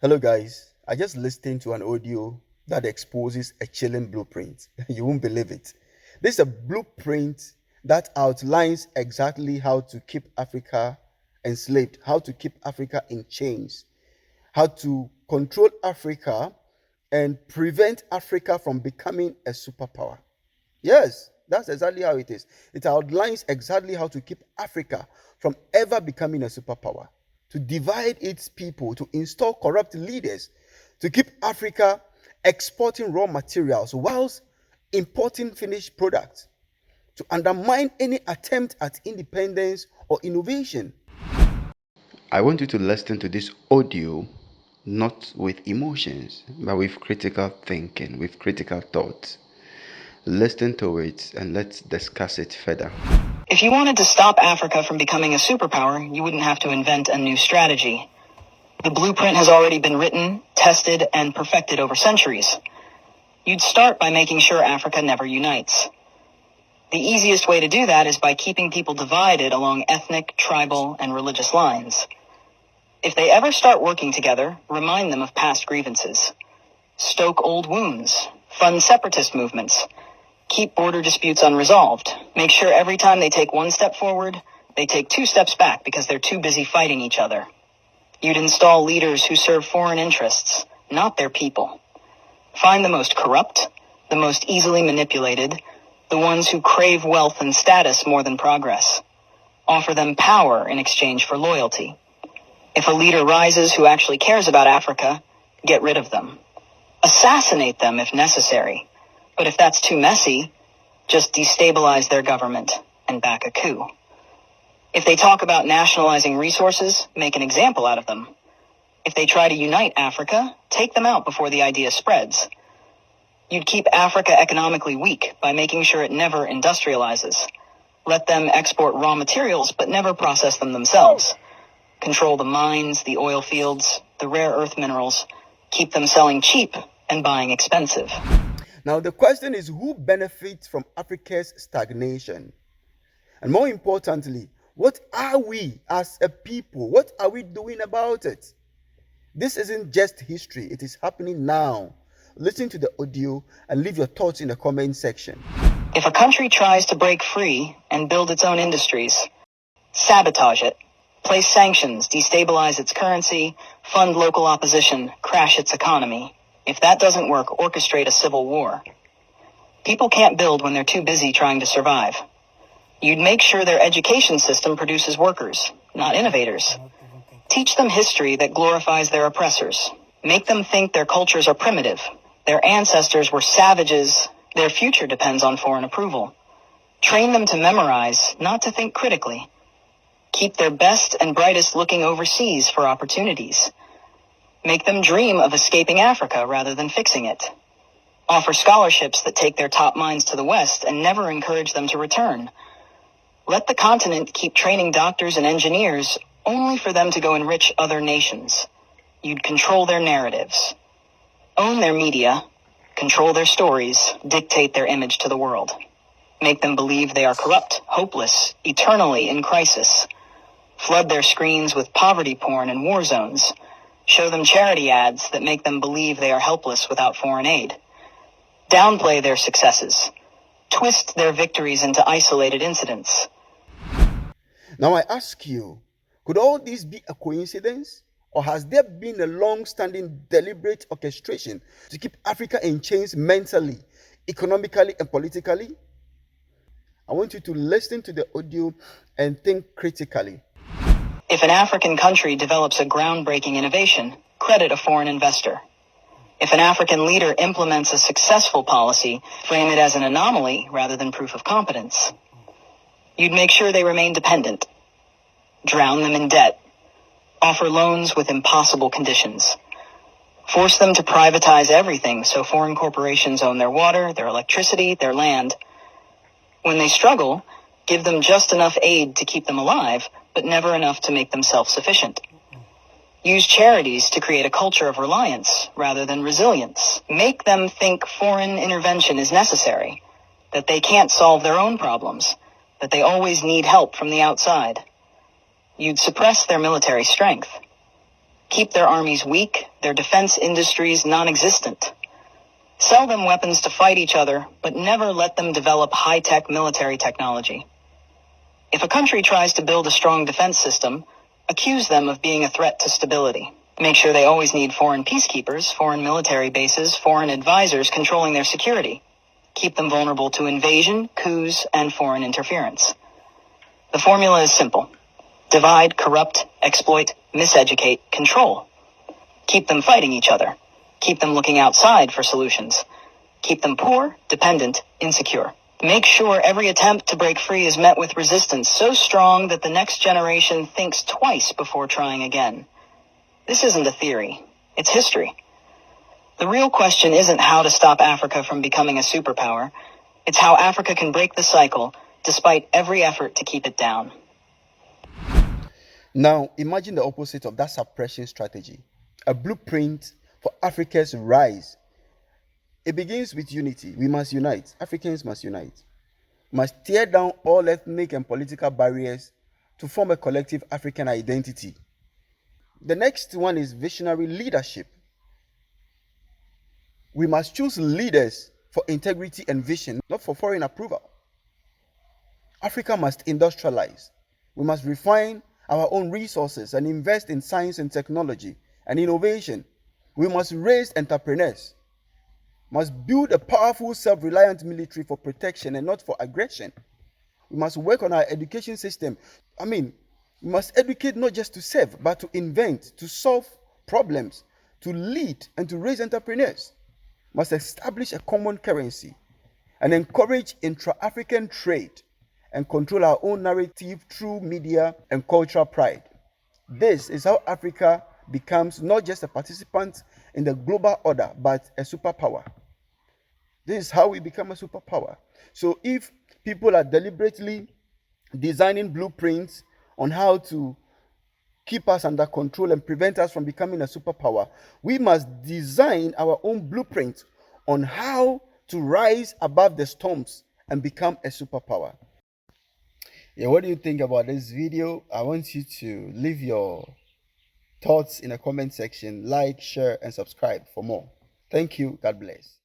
Hello, guys. I just listened to an audio that exposes a chilling blueprint. You won't believe it. This is a blueprint that outlines exactly how to keep Africa enslaved, how to keep Africa in chains, how to control Africa and prevent Africa from becoming a superpower. Yes, that's exactly how it is. It outlines exactly how to keep Africa from ever becoming a superpower, to divide its people, to install corrupt leaders, to keep Africa exporting raw materials whilst importing finished products, to undermine any attempt at independence or innovation. I want you to listen to this audio not with emotions, but with critical thinking, with critical thoughts. Listen to it and let's discuss it further. If you wanted to stop Africa from becoming a superpower, you wouldn't have to invent a new strategy. The blueprint has already been written, tested, and perfected over centuries. You'd start by making sure Africa never unites. The easiest way to do that is by keeping people divided along ethnic, tribal, and religious lines. If they ever start working together, remind them of past grievances. Stoke old wounds. Fund separatist movements. Keep border disputes unresolved. Make sure every time they take one step forward, they take 2 steps back because they're too busy fighting each other. You'd install leaders who serve foreign interests, not their people. Find the most corrupt, the most easily manipulated, the ones who crave wealth and status more than progress. Offer them power in exchange for loyalty. If a leader rises who actually cares about Africa, get rid of them. Assassinate them if necessary. But if that's too messy, just destabilize their government and back a coup. If they talk about nationalizing resources, make an example out of them. If they try to unite Africa, take them out before the idea spreads. You'd keep Africa economically weak by making sure it never industrializes. Let them export raw materials but never process them themselves. Control the mines, the oil fields, the rare earth minerals. Keep them selling cheap and buying expensive. Now, the question is, who benefits from Africa's stagnation? And more importantly, what are we as a people? What are we doing about it? This isn't just history, it is happening now. Listen to the audio and leave your thoughts in the comment section. If a country tries to break free and build its own industries, sabotage it, place sanctions, destabilize its currency, fund local opposition, crash its economy. If that doesn't work, orchestrate a civil war. People can't build when they're too busy trying to survive. You'd make sure their education system produces workers, not innovators. Teach them history that glorifies their oppressors. Make them think their cultures are primitive. Their ancestors were savages. Their future depends on foreign approval. Train them to memorize, not to think critically. Keep their best and brightest looking overseas for opportunities. Make them dream of escaping Africa rather than fixing it. Offer scholarships that take their top minds to the West and never encourage them to return. Let the continent keep training doctors and engineers only for them to go enrich other nations. You'd control their narratives. Own their media. Control their stories. Dictate their image to the world. Make them believe they are corrupt, hopeless, eternally in crisis. Flood their screens with poverty porn and war zones. Show them charity ads that make them believe they are helpless without foreign aid. Downplay their successes. Twist their victories into isolated incidents. Now I ask you, could all this be a coincidence? Or has there been a long-standing deliberate orchestration to keep Africa in chains mentally, economically, and politically? I want you to listen to the audio and think critically. If an African country develops a groundbreaking innovation, credit a foreign investor. If an African leader implements a successful policy, frame it as an anomaly rather than proof of competence. You'd make sure they remain dependent. Drown them in debt. Offer loans with impossible conditions. Force them to privatize everything so foreign corporations own their water, their electricity, their land. When they struggle, give them just enough aid to keep them alive, but never enough to make them self-sufficient. Use charities to create a culture of reliance rather than resilience. Make them think foreign intervention is necessary, that they can't solve their own problems, that they always need help from the outside. You'd suppress their military strength. Keep their armies weak, their defense industries non-existent. Sell them weapons to fight each other, but never let them develop high-tech military technology. If a country tries to build a strong defense system, accuse them of being a threat to stability. Make sure they always need foreign peacekeepers, foreign military bases, foreign advisors controlling their security. Keep them vulnerable to invasion, coups, and foreign interference. The formula is simple. Divide, corrupt, exploit, miseducate, control. Keep them fighting each other. Keep them looking outside for solutions. Keep them poor, dependent, insecure. Make sure every attempt to break free is met with resistance so strong that the next generation thinks twice before trying again. This isn't a theory. It's history. The real question isn't how to stop Africa from becoming a superpower. It's how Africa can break the cycle despite every effort to keep it down. Now, imagine the opposite of that suppression strategy. A blueprint for Africa's rise. It begins with unity. We must unite. Africans must unite. We must tear down all ethnic and political barriers to form a collective African identity. The next one is visionary leadership. We must choose leaders for integrity and vision, not for foreign approval. Africa must industrialize. We must refine our own resources and invest in science and technology and innovation. We must raise entrepreneurs. We must build a powerful, self-reliant military for protection and not for aggression. We must work on our education system. We must educate not just to serve, but to invent, to solve problems, to lead, and to raise entrepreneurs. We must establish a common currency and encourage intra-African trade and control our own narrative through media and cultural pride. This is how Africa becomes not just a participant in the global order, but a superpower. This is how we become a superpower. So if people are deliberately designing blueprints on how to keep us under control and prevent us from becoming a superpower, we must design our own blueprint on how to rise above the storms and become a superpower. What do you think about this video? I want you to leave your thoughts in the comment section. Like, share, and subscribe for more. Thank you. God bless.